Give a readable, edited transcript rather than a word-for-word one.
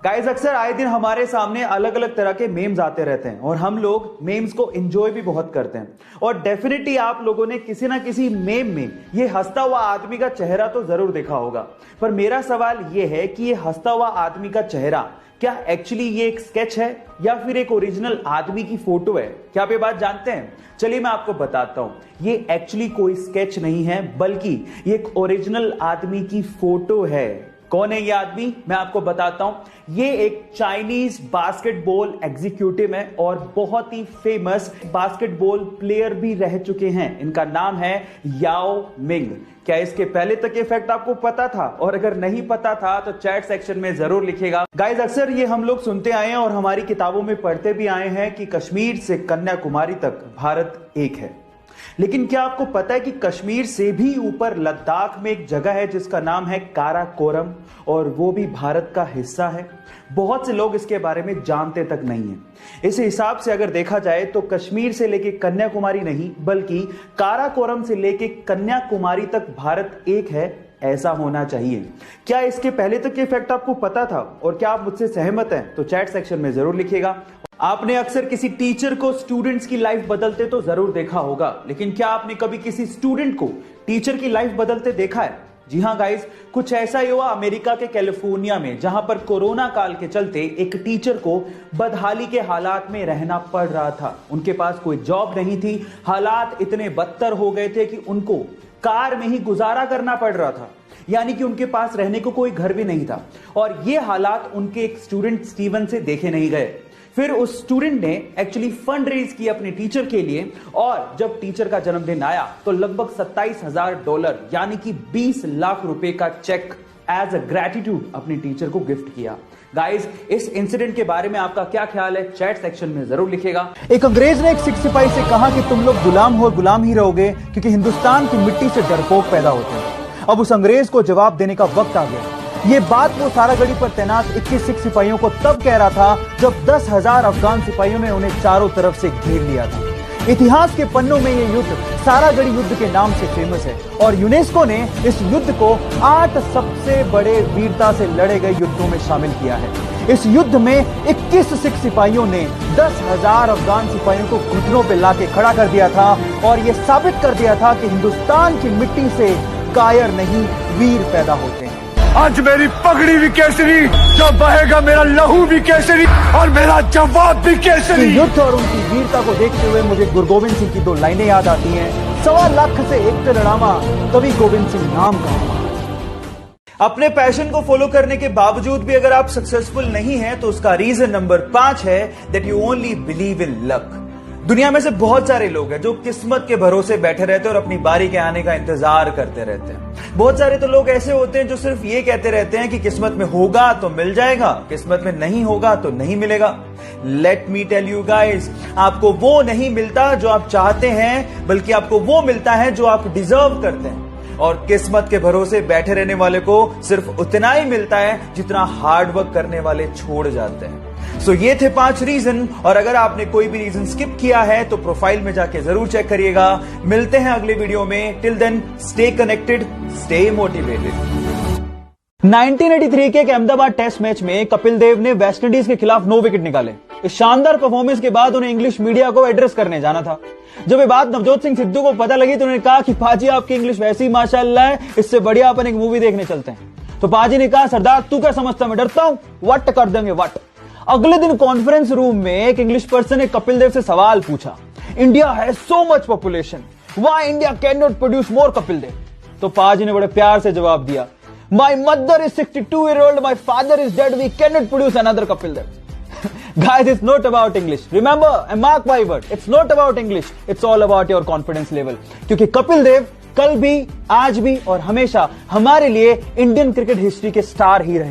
Guys, अक्सर आए दिन हमारे सामने अलग अलग तरह के मेम्स आते रहते हैं और हम लोग मेम्स को एंजॉय भी बहुत करते हैं। और डेफिनेटली आप लोगों ने किसी ना किसी मेम में ये हंसता हुआ आदमी का चेहरा तो जरूर देखा होगा। पर मेरा सवाल ये है कि ये हंसता हुआ आदमी का चेहरा क्या एक्चुअली ये एक स्केच है या फिर एक ओरिजिनल आदमी की फोटो है? क्या आप ये बात जानते हैं? चलिए मैं आपको बताता हूं। ये एक्चुअली कोई स्केच नहीं है, बल्कि ये एक ओरिजिनल आदमी की फोटो है। कौन है ये आदमी? मैं आपको बताता हूं। ये एक चाइनीज बास्केटबॉल एग्जीक्यूटिव है और बहुत ही फेमस बास्केटबॉल प्लेयर भी रह चुके हैं। इनका नाम है याओ मिंग। क्या इसके पहले तक ये फैक्ट आपको पता था? और अगर नहीं पता था तो चैट सेक्शन में जरूर लिखिएगा। गाइस, अक्सर ये हम लोग सुनते आए हैं और हमारी किताबों में पढ़ते भी आए हैं कि कश्मीर से कन्याकुमारी तक भारत एक है। लेकिन क्या आपको पता है कि कश्मीर से भी ऊपर लद्दाख में एक जगह है जिसका नाम है काराकोरम, और वो भी भारत का हिस्सा है? बहुत से लोग इसके बारे में जानते तक नहीं है। इस हिसाब से अगर देखा जाए तो कश्मीर से लेके कन्याकुमारी नहीं, बल्कि काराकोरम से लेके कन्याकुमारी तक भारत एक है, ऐसा होना चाहिए। क्या इसके पहले तक ये फैक्ट आपको पता था? और क्या आप मुझसे सहमत हैं? तो चैट सेक्शन में जरूर लिखिएगा। आपने अक्सर किसी टीचर को स्टूडेंट्स की लाइफ बदलते तो जरूर देखा होगा, लेकिन क्या आपने कभी किसी स्टूडेंट को टीचर की लाइफ बदलते देखा है? जी हां गाइस, कुछ ऐसा ही हुआ अमेरिका के कैलिफोर्निया में, जहां पर कोरोना काल के चलते एक टीचर को बदहाली के हालात में रहना पड़ रहा था। उनके पास कोई जॉब नहीं थी। हालात इतने बदतर हो गए थे कि उनको कार में ही गुजारा करना पड़ रहा था, यानी कि उनके पास रहने को कोई घर भी नहीं था। और ये हालात उनके एक स्टूडेंट स्टीवन से देखे नहीं गए। फिर उस स्टूडेंट ने एक्चुअली फंड रेज किया अपने टीचर के लिए, और जब टीचर का जन्मदिन आया तो लगभग $27,000 यानी कि 20 लाख रुपए का चेक एज अ ग्रेटिट्यूड अपने टीचर को गिफ्ट किया। गाइस, इस इंसिडेंट के बारे में आपका क्या ख्याल है? चैट सेक्शन में जरूर लिखिएगा। एक अंग्रेज ने एक सिख सिपाही से कहा कि तुम लोग गुलाम हो, गुलाम ही रहोगे, क्योंकि हिंदुस्तान की मिट्टी से डरपोक पैदा होते हैं। अब उस अंग्रेज को जवाब देने का वक्त आ गया। ये बात वो सारागढ़ी पर तैनात 21 सिख सिपाहियों को तब कह रहा था जब 10,000 अफगान सिपाहियों ने उन्हें चारों तरफ से घेर लिया था। इतिहास के पन्नों में ये युद्ध सारागढ़ी युद्ध के नाम से फेमस है, और यूनेस्को ने इस युद्ध को 8 सबसे बड़े वीरता से लड़े गए युद्धों में शामिल किया है। इस युद्ध में 21 सिख सिपाहियों ने 10,000 अफगान सिपाहियों को घुटनों पर लाके खड़ा कर दिया था, और यह साबित कर दिया था कि हिंदुस्तान की मिट्टी से कायर नहीं, वीर पैदा होते हैं। आज मेरी पगड़ी भी केसरी, जो बहेगा मेरा लहू भी केसरी, और मेरा जवाब भी केसरी। युद्ध और उनकी वीरता को देखते हुए मुझे गुरु गोविंद सिंह की 2 लाइनें याद आती हैं। 1.25 लाख से एक पे लड़ावा, कवि गोविंद सिंह नाम का। अपने पैशन को फॉलो करने के बावजूद भी अगर आप सक्सेसफुल नहीं हैं तो उसका रीजन नंबर 5 है that you only believe in luck. दुनिया में से बहुत सारे लोग हैं जो किस्मत के भरोसे बैठे रहते हैं और अपनी बारी के आने का इंतजार करते रहते हैं। बहुत सारे तो लोग ऐसे होते हैं जो सिर्फ ये कहते रहते हैं कि किस्मत में होगा तो मिल जाएगा, किस्मत में नहीं होगा तो नहीं मिलेगा। Let me tell you guys, आपको वो नहीं मिलता जो आप चाहते हैं, बल्कि आपको वो मिलता है जो आप डिजर्व करते हैं। और किस्मत के भरोसे बैठे रहने वाले को सिर्फ उतना ही मिलता है जितना हार्ड वर्क करने वाले छोड़ जाते हैं। सो ये थे 5 रीजन, और अगर आपने कोई भी रीजन स्किप किया है तो प्रोफाइल में जाके जरूर चेक करिएगा। मिलते हैं अगले वीडियो में। Till then stay connected, stay motivated. 1983 के एक अहमदाबाद टेस्ट मैच में कपिल देव ने वेस्टइंडीज के खिलाफ 9 विकेट निकाले। इस शानदार परफॉर्मेंस के बाद उन्हें इंग्लिश मीडिया को एड्रेस करने जाना था। जब ये बात नवजोत सिंह सिद्धू को पता लगी तो उन्होंने कहा कि पाजी आपकी इंग्लिश वैसी ही माशाअल्लाह है, इससे बढ़िया अपन एक मूवी देखने चलते हैं। तो पाजी ने कहा, सरदार तू क्या समझता मैं डरता हूं? वट कर देंगे वट। अगले दिन कॉन्फ्रेंस रूम में एक इंग्लिश पर्सन ने कपिल देव से सवाल पूछा, India has so much population, why India can not produce more Kapil Dev? तो पाजी ने बड़े प्यार से जवाब दिया, my mother is 62-year-old, my father is dead, we can not produce another Kapil Dev. Guys, it's not about English. Remember, and mark my word, it's not about English. It's all about your confidence level. क्योंकि कपिल देव कल भी, आज भी और हमेशा हमारे लिए Indian cricket history के स्टार ही रहे।